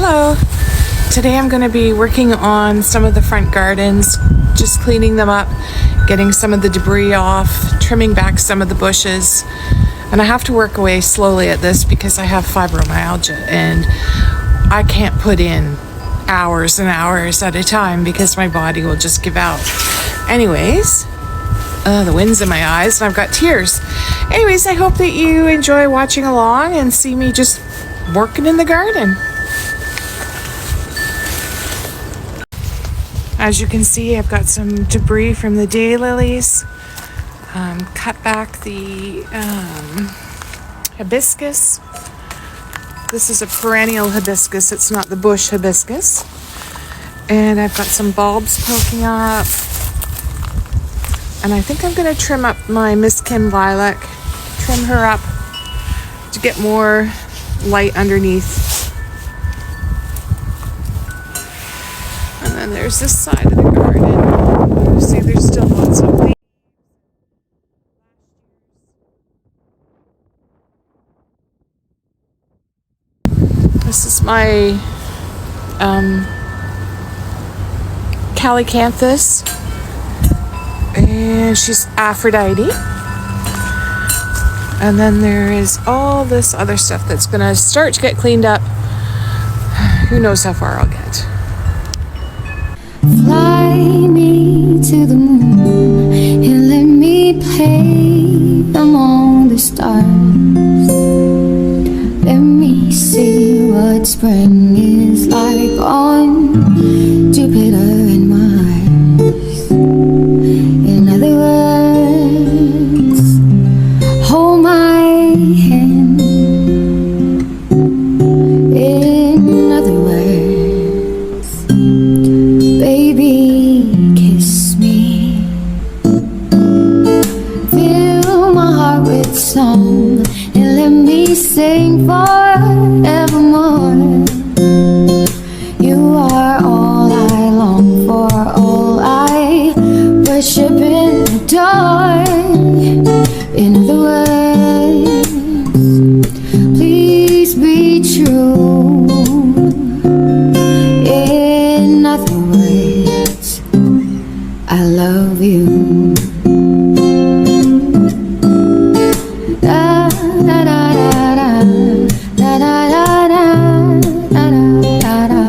Hello! Today I'm going to be working on some of the front gardens, just cleaning them up, getting some of the debris off, trimming back some of the bushes. And I have to work away slowly at this because I have fibromyalgia and I can't put in hours and hours at a time because my body will just give out. Anyways, the wind's in my eyes and I've got tears. Anyways, I hope that you enjoy watching along and see me just working in the garden. As you can see, I've got some debris from the daylilies. Cut back the hibiscus. This is a perennial hibiscus, it's not the bush hibiscus. And I've got some bulbs poking up. And I think I'm going to trim up my Miss Kim lilac, trim her up to get more light underneath. And then there's this side of the garden. You see there's still lots of leaves. This is my Calycanthus. And she's Aphrodite. And then there is all this other stuff that's going to start to get cleaned up. Who knows how far I'll get. Fly me to the moon and let me play among the stars. Let me see what spring is like on Jupiter and Mars. In other words, hold my hand. In other words, baby, kiss me. Fill my heart with song and let me sing forevermore. You are all I long for, all I worship and adore. In other words, please be true. In other words, I love you. Da, da, da, da, da, da, da, da, da, da, da.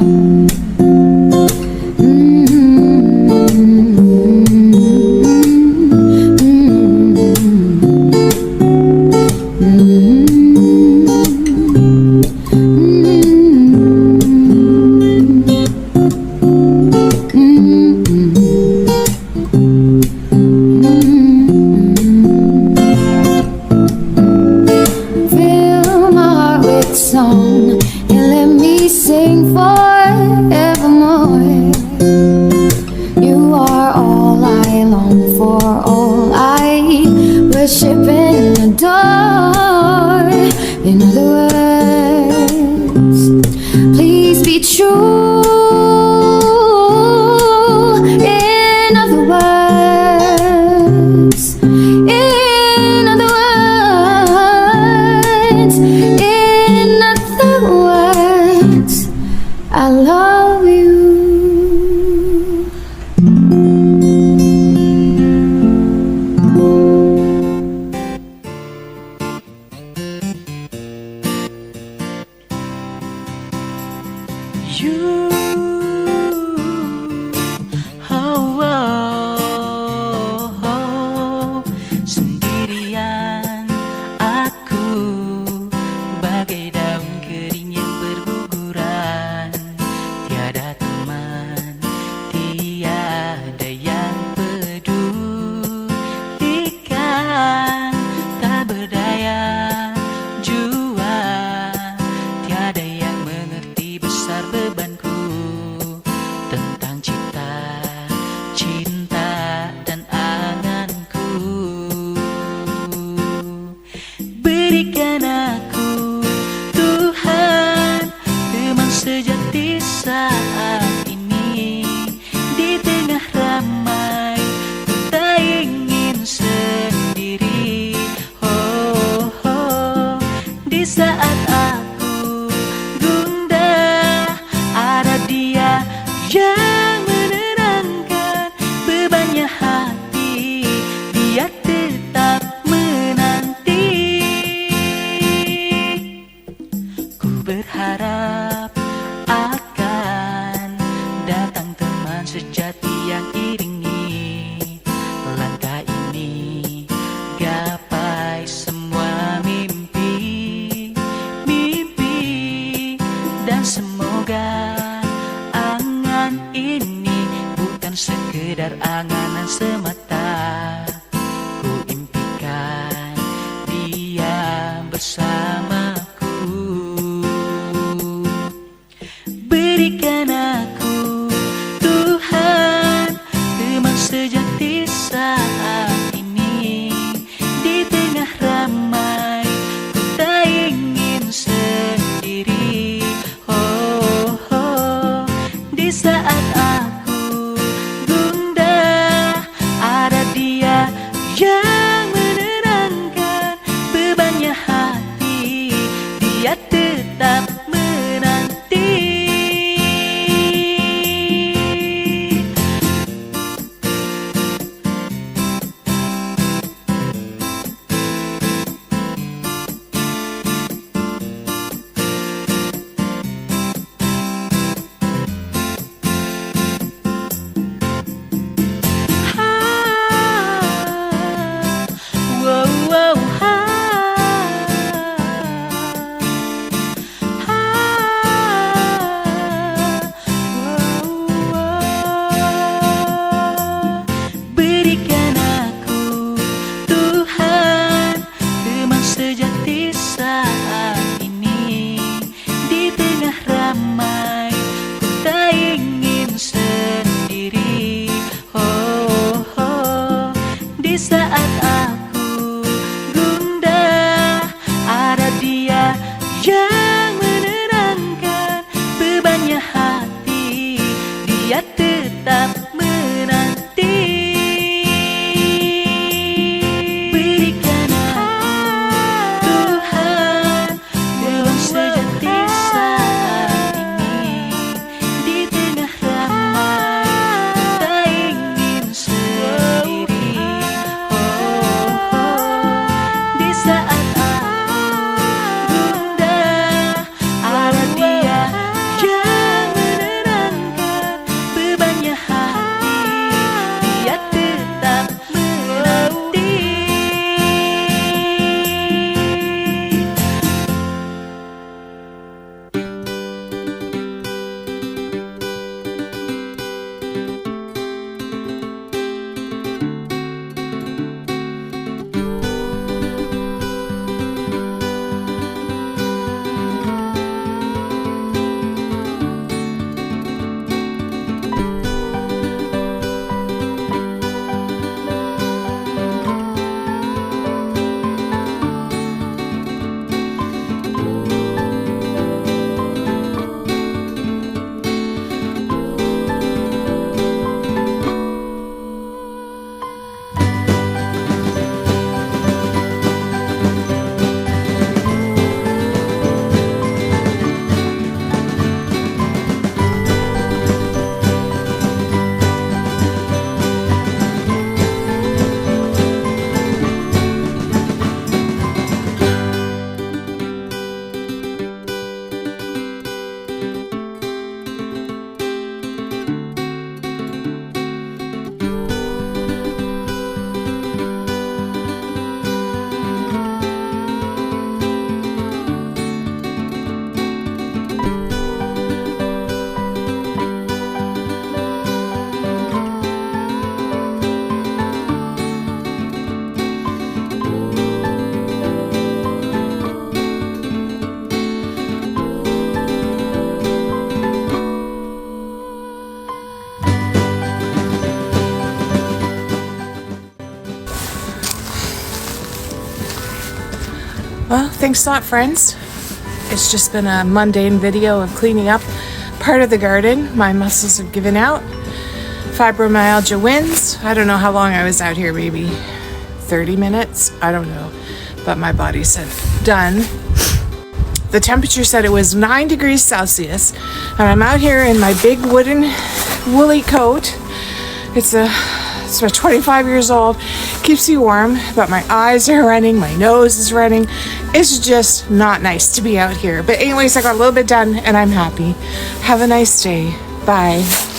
Fill my heart with song and let me sing forevermore. You are all I long for, all I worship and adore. In other words, please be true. In other words, in other words, in other words, I love you. You, oh, oh, oh, sendirian aku bagai daun kering yang berguguran, tiada teman, tiada yang pedulikan, tak berdaya jua, tiada yang mengerti besar bebanku. berharap akan datang teman sejati yang iringi langkah ini, gapai semua mimpi, dan semoga angan ini bukan sekedar anganan semata. Ku impikan dia bersamaku. Berikan aku Tuhan teman sejati saat ini. Di tengah ramai ku tak ingin sendiri. Oh, oh. Di saat aku gundah ada dia yang menenangkan bebannya hati. Dia tetap menanti. Berikan aku Tuhan teman sejati saat ini. Di tengah ramai ku tak ingin sendiri. Oh, oh. Di saat aku gundah ada dia yang menenangkan bebannya hati. Dia tetap menanti. Berikan aku Tuhan teman sejati saat ini. Di tengah ramai ku tak ingin sendiri. Oh, oh. Di saat aku gundah ada dia yang menenangkan bebannya hati. Dia tetap menanti. Well, thanks a lot, friends. It's just been a mundane video of cleaning up part of the garden. My muscles have given out. Fibromyalgia wins. I don't know how long I was out here, maybe 30 minutes? I don't know. But my body said, done. The temperature said it was 9 degrees Celsius. And I'm out here in my big wooden woolly coat. It's a So 25 years old, keeps you warm, but my eyes are running, my nose is running. It's just not nice to be out here. But anyways, I got a little bit done and I'm happy. Have a nice day. Bye.